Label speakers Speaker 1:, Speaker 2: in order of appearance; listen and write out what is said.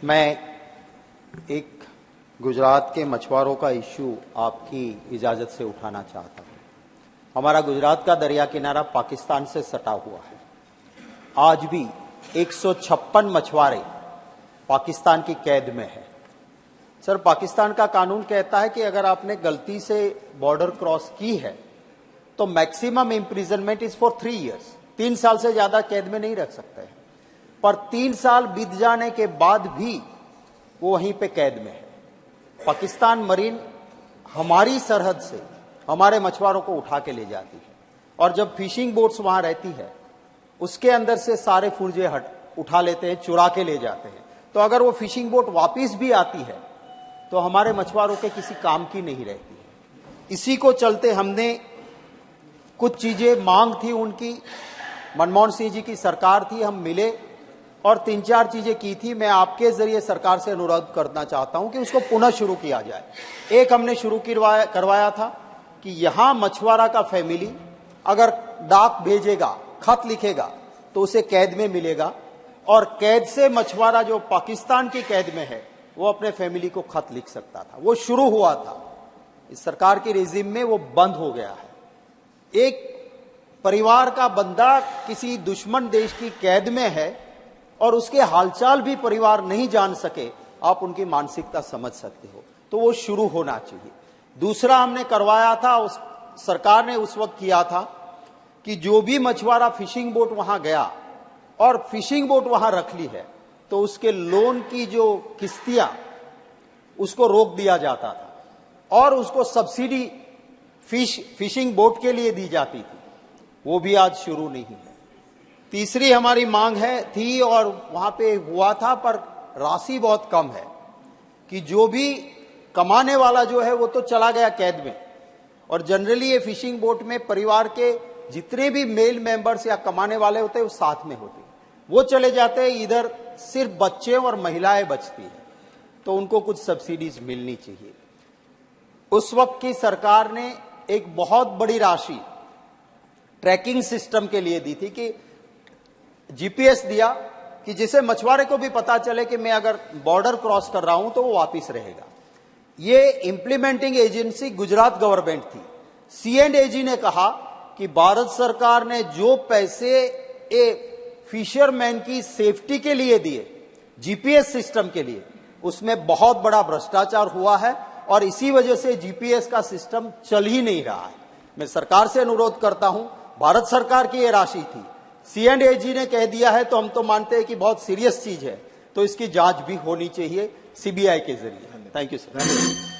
Speaker 1: मैं एक गुजरात के मछुआरों का इश्यू आपकी इजाजत से उठाना चाहता हूं। हमारा गुजरात का दरिया किनारा पाकिस्तान से सटा हुआ है। आज भी 156 मछुआरे पाकिस्तान की कैद में है। सर, पाकिस्तान का कानून कहता है कि अगर आपने गलती से बॉर्डर क्रॉस की है तो maximum imprisonment is for 3 years. 3 साल से ज्यादा कैद में नहीं रख सकते हैं, पर 3 साल बीत जाने के बाद भी वो वहीं पे कैद में है। पाकिस्तान मरीन हमारी सरहद से हमारे मछुआरों को उठा के ले जाती है और जब फिशिंग बोट्स वहां रहती है उसके अंदर से सारे फुर्जे उठा लेते हैं, चुरा के ले जाते हैं। तो अगर वो फिशिंग बोट वापिस भी आती है तो हमारे मछुआरों के किसी काम की नहीं रहती है। इसी को चलते हमने कुछ चीजें मांग थी उनकी, मनमोहन सिंह जी की सरकार थी, हम मिले और 3-4 चीजें की थी। मैं आपके जरिए सरकार से अनुरोध करना चाहता हूं कि उसको पुनः शुरू किया जाए। एक हमने शुरू करवाया था कि यहां मछुआरा का फैमिली अगर डाक भेजेगा, खत लिखेगा तो उसे कैद में मिलेगा और कैद से मछुआरा जो पाकिस्तान की कैद में है वो अपने फैमिली को खत लिख सकता था। वो शुरू हुआ था, इस सरकार की रेजिम में वो बंद हो गया है। एक परिवार का बंदा किसी दुश्मन देश की कैद में है और उसके हालचाल भी परिवार नहीं जान सके, आप उनकी मानसिकता समझ सकते हो। तो वो शुरू होना चाहिए। दूसरा हमने करवाया था, उस सरकार ने उस वक्त किया था कि जो भी मछुआरा फिशिंग बोट वहां गया और फिशिंग बोट वहां रख ली है तो उसके लोन की जो किस्तियां उसको रोक दिया जाता था और उसको सब्सिडी फिशिंग बोट के लिए दी जाती थी। वो भी आज शुरू नहीं है। तीसरी हमारी मांग थी और वहां पे हुआ था पर राशि बहुत कम है कि जो भी कमाने वाला जो है वो तो चला गया कैद में और जनरली ये फिशिंग बोट में परिवार के जितने भी मेल मेंबर्स या कमाने वाले होते हैं वो साथ में होते हैं, वो चले जाते हैं। इधर सिर्फ बच्चे और महिलाएं बचती है, तो उनको कुछ सब्सिडीज मिलनी चाहिए। उस वक्त की सरकार ने एक बहुत बड़ी राशि ट्रैकिंग सिस्टम के लिए दी थी कि जीपीएस दिया कि जिसे मछुआरे को भी पता चले कि मैं अगर बॉर्डर क्रॉस कर रहा हूं तो वो वापिस रहेगा। ये इंप्लीमेंटिंग एजेंसी गुजरात गवर्नमेंट थी। C&AG ने कहा कि भारत सरकार ने जो पैसे फिशरमैन की सेफ्टी के लिए दिए जीपीएस सिस्टम के लिए, उसमें बहुत बड़ा भ्रष्टाचार हुआ है और इसी वजह से जीपीएस का सिस्टम चल ही नहीं रहा है। मैं सरकार से अनुरोध करता हूं, भारत सरकार की ये राशि थी, C&AG ने कह दिया है तो हम तो मानते हैं कि बहुत सीरियस चीज है, तो इसकी जांच भी होनी चाहिए सीबीआई के जरिए। Thank you sir.